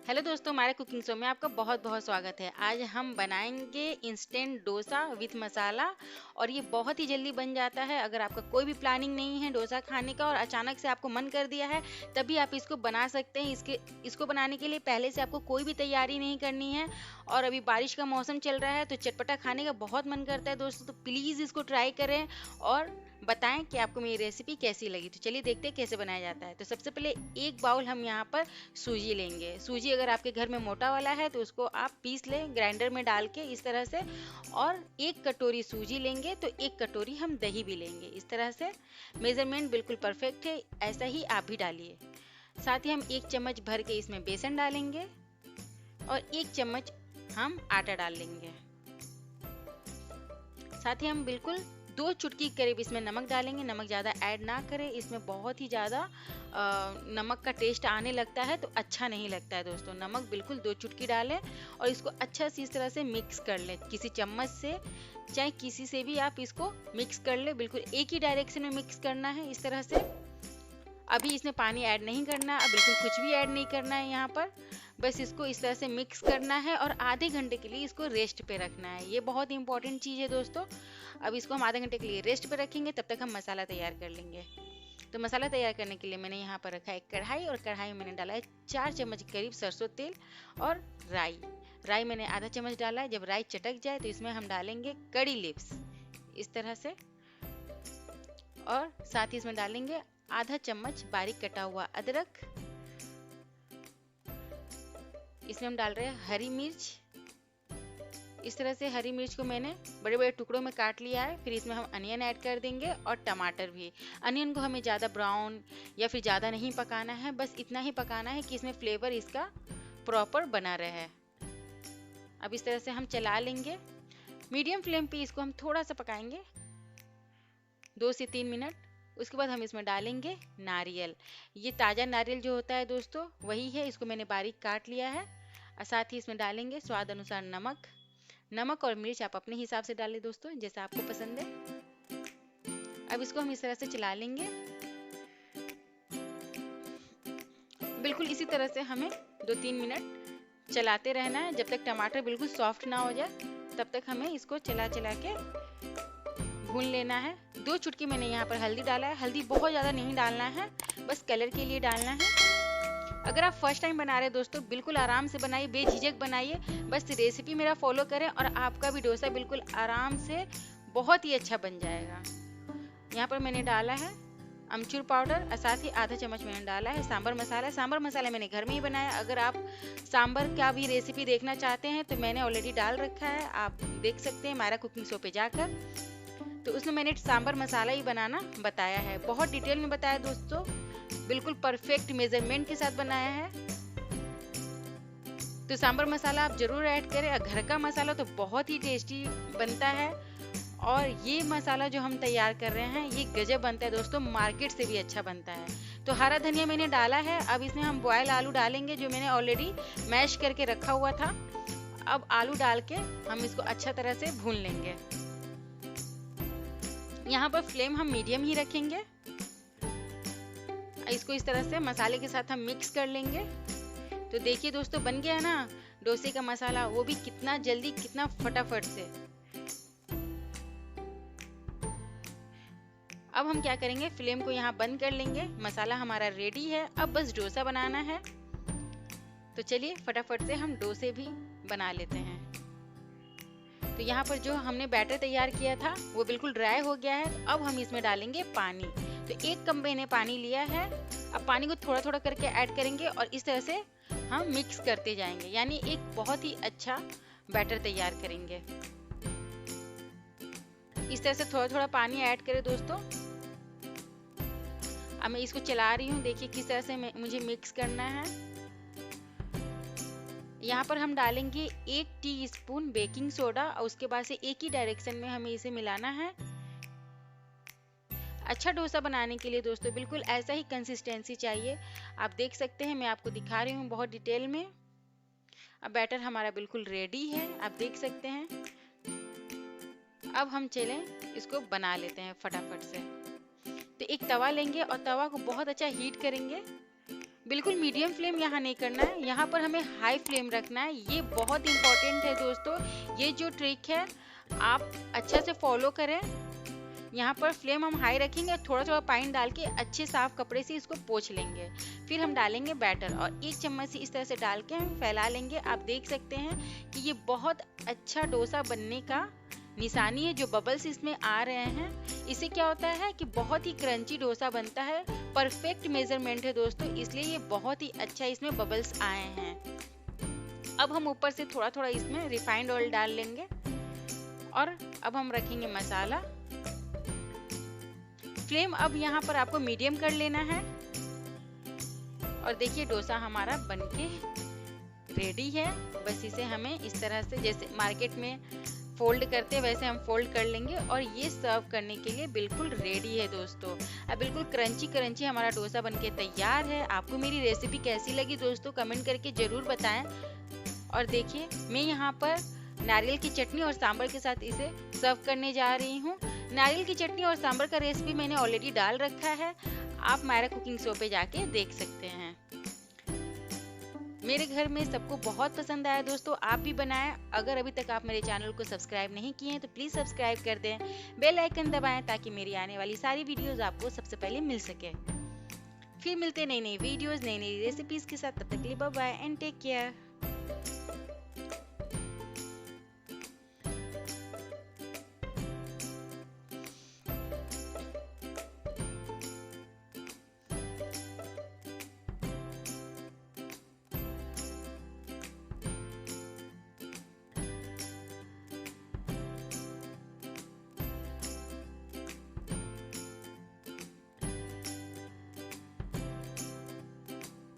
Hello दोस्तों, हमारे cooking show में आपका बहुत बहुत स्वागत है। आज हम बनाएंगे इंस्टेंट डोसा विथ मसाला और ये बहुत ही जल्दी बन जाता है। अगर आपका कोई भी प्लानिंग नहीं है डोसा खाने का और अचानक से आपको मन कर दिया है, तभी आप इसको बना सकते हैं। इसको बनाने के लिए पहले से आपको कोई भी तैयारी नहीं करनी है। और अभी बारिश का मौसम चल रहा है तो चटपटा खाने का बहुत मन करता है दोस्तों, तो प्लीज़ इसको ट्राई करें और बताएं कि आपको मेरी रेसिपी कैसी लगी। तो चलिए देखते हैं कैसे बनाया जाता है। तो सबसे पहले एक बाउल हम यहाँ पर सूजी लेंगे। सूजी अगर आपके घर में मोटा वाला है तो उसको आप पीस लें ग्राइंडर में डाल के इस तरह से। और एक कटोरी सूजी लेंगे तो एक कटोरी हम दही भी लेंगे इस तरह से। मेजरमेंट बिल्कुल परफेक्ट है, ऐसा ही आप भी डालिए। साथ ही हम एक चम्मच भर के इसमें बेसन डालेंगे और एक चम्मच हम आटा डाल लेंगे। साथ ही हम बिल्कुल 2 चुटकी करीब इसमें नमक डालेंगे। नमक ज़्यादा ऐड ना करें, इसमें बहुत ही ज़्यादा नमक का टेस्ट आने लगता है तो अच्छा नहीं लगता है दोस्तों। नमक बिल्कुल 2 चुटकी डालें और इसको अच्छा से इस तरह से मिक्स कर लें, किसी चम्मच से चाहे किसी से भी आप इसको मिक्स कर लें। बिल्कुल एक ही डायरेक्शन में मिक्स करना है इस तरह से। अभी इसमें पानी ऐड नहीं करना, अब बिल्कुल कुछ भी ऐड नहीं करना है यहाँ पर। बस इसको इस तरह से मिक्स करना है और आधे घंटे के लिए इसको रेस्ट पे रखना है। ये बहुत इंपॉर्टेंट चीज़ है दोस्तों। अब इसको हम आधे घंटे के लिए रेस्ट पे रखेंगे, तब तक हम मसाला तैयार कर लेंगे। तो मसाला तैयार करने के लिए मैंने यहाँ पर रखा है एक कढ़ाई और कढ़ाई में मैंने डाला है 4 चम्मच करीब सरसों तेल और राई। राई मैंने आधा चम्मच डाला है। जब राई चटक जाए तो इसमें हम डालेंगे कड़ी लिव्स इस तरह से। और साथ ही इसमें डालेंगे आधा चम्मच बारीक कटा हुआ अदरक। इसमें हम डाल रहे हैं हरी मिर्च। इस तरह से हरी मिर्च को मैंने बड़े बड़े टुकड़ों में काट लिया है। फिर इसमें हम अनियन ऐड कर देंगे और टमाटर भी। अनियन को हमें ज़्यादा ब्राउन या फिर ज़्यादा नहीं पकाना है, बस इतना ही पकाना है कि इसमें फ्लेवर इसका प्रॉपर बना रहे। अब इस तरह से हम चला लेंगे। मीडियम फ्लेम पे इसको हम थोड़ा सा पकाएंगे 2 से 3 मिनट। उसके बाद हम इसमें डालेंगे नारियल। ये ताज़ा नारियल जो होता है दोस्तों वही है, इसको मैंने बारीक काट लिया है। और साथ ही इसमें डालेंगे स्वाद अनुसार नमक। नमक और मिर्च आप अपने हिसाब से डालें दोस्तों, जैसा आपको पसंद है। अब इसको हम इस तरह से चला लेंगे। बिल्कुल इसी तरह से हमें 2-3 मिनट चलाते रहना है जब तक टमाटर बिल्कुल सॉफ्ट ना हो जाए। तब तक हमें इसको चला चला के भून लेना है। 2 चुटकी मैंने यहाँ पर हल्दी डाला है। हल्दी बहुत ज़्यादा नहीं डालना है, बस कलर के लिए डालना है। अगर आप फर्स्ट टाइम बना रहे हैं दोस्तों, बिल्कुल आराम से बनाइए, बेझिझक बनाइए। बस रेसिपी मेरा फॉलो करें और आपका भी डोसा बिल्कुल आराम से बहुत ही अच्छा बन जाएगा। यहाँ पर मैंने डाला है अमचूर पाउडर और साथ ही आधा चम्मच मैंने डाला है सांभर मसाला। सांभर मसाला मैंने घर में ही बनाया। अगर आप सांभर का भी रेसिपी देखना चाहते हैं तो मैंने ऑलरेडी डाल रखा है, आप देख सकते हैं हमारा कुकिंग शो पे जाकर। तो उसमें मैंने सांभर मसाला ही बनाना बताया है, बहुत डिटेल में बताया दोस्तों, बिल्कुल परफेक्ट मेजरमेंट के साथ बनाया है। तो सांभर मसाला आप जरूर ऐड करें। घर का मसाला तो बहुत ही टेस्टी बनता है और ये मसाला जो हम तैयार कर रहे हैं ये गजब बनता है दोस्तों, मार्केट से भी अच्छा बनता है। तो हरा धनिया मैंने डाला है। अब इसमें हम बॉयल आलू डालेंगे जो मैंने ऑलरेडी मैश करके रखा हुआ था। अब आलू डाल के हम इसको अच्छा तरह से भून लेंगे। यहाँ पर फ्लेम हम मीडियम ही रखेंगे। इसको इस तरह से मसाले के साथ हम मिक्स कर लेंगे। तो देखिए दोस्तों बन गया ना डोसे का मसाला, वो भी कितना जल्दी कितना फटाफट से। अब हम क्या करेंगे, फ्लेम को यहाँ बंद कर लेंगे। मसाला हमारा रेडी है, अब बस डोसा बनाना है। तो चलिए फटाफट से हम डोसे भी बना लेते हैं। तो यहाँ पर जो हमने बैटर तैयार किया था वो बिल्कुल ड्राई हो गया है। अब हम इसमें डालेंगे पानी। तो 1 कप मैंने पानी लिया है। अब पानी को थोड़ा थोड़ा करके ऐड करेंगे और इस तरह से हम मिक्स करते जाएंगे, यानी एक बहुत ही अच्छा बैटर तैयार करेंगे। इस तरह से थोड़ा थोड़ा पानी ऐड करें दोस्तों। अब मैं इसको चला रही हूँ, देखिए किस तरह से मुझे मिक्स करना है। यहाँ पर हम डालेंगे 1 टीस्पून बेकिंग सोडा और उसके बाद से एक ही डायरेक्शन में हमें इसे मिलाना है। अच्छा डोसा बनाने के लिए दोस्तों बिल्कुल ऐसा ही कंसिस्टेंसी चाहिए। आप देख सकते हैं, मैं आपको दिखा रही हूँ बहुत डिटेल में। अब बैटर हमारा बिल्कुल रेडी है, आप देख सकते हैं। अब हम चलें इसको बना लेते हैं फटाफट से। तो एक तवा लेंगे और तवा को बहुत अच्छा हीट करेंगे। बिल्कुल मीडियम फ्लेम यहाँ नहीं करना है, यहाँ पर हमें हाई फ्लेम रखना है। ये बहुत इंपॉर्टेंट है दोस्तों। ये जो ट्रिक है आप अच्छा से फॉलो करें। यहाँ पर फ्लेम हम हाई रखेंगे, थोड़ा थोड़ा पानी डाल के अच्छे साफ कपड़े से इसको पोंछ लेंगे। फिर हम डालेंगे बैटर और 1 चम्मच से इस तरह से डाल के हम फैला लेंगे। आप देख सकते हैं कि ये बहुत अच्छा डोसा बनने का निशानी है, जो बबल्स इसमें आ रहे हैं। इससे क्या होता है कि बहुत ही क्रंची डोसा बनता है। परफेक्ट मेजरमेंट है दोस्तों, इसलिए ये बहुत ही अच्छा इसमें बबल्स आए हैं। अब हम ऊपर से थोड़ा थोड़ा इसमें रिफाइंड ऑयल डाल लेंगे और अब हम रखेंगे मसाला। फ्लेम अब यहाँ पर आपको मीडियम कर लेना है। और देखिए डोसा हमारा बनके रेडी है। बस इसे हमें इस तरह से जैसे मार्केट में फोल्ड करते हैं वैसे हम फोल्ड कर लेंगे और ये सर्व करने के लिए बिल्कुल रेडी है दोस्तों। अब बिल्कुल क्रंची क्रंची हमारा डोसा बनके तैयार है। आपको मेरी रेसिपी कैसी लगी दोस्तों कमेंट करके जरूर बताएं। और देखिए मैं यहाँ पर नारियल की चटनी और सांभर के साथ इसे सर्व करने जा रही हूँ। नारियल की चटनी और सांभर का रेसिपी मैंने ऑलरेडी डाल रखा है, आप मायरा कुकिंग शो पे जाके देख सकते हैं। मेरे घर में सबको बहुत पसंद आया दोस्तों, आप भी बनाएं। अगर अभी तक आप मेरे चैनल को सब्सक्राइब नहीं किए हैं तो प्लीज सब्सक्राइब कर दें, बेल आइकन दबाएं ताकि मेरी आने वाली सारी वीडियोस आपको सबसे पहले मिल सके। फिर मिलते नई नई वीडियोस नई नई रेसिपीज के साथ, तब तक के लिए bye bye and take care.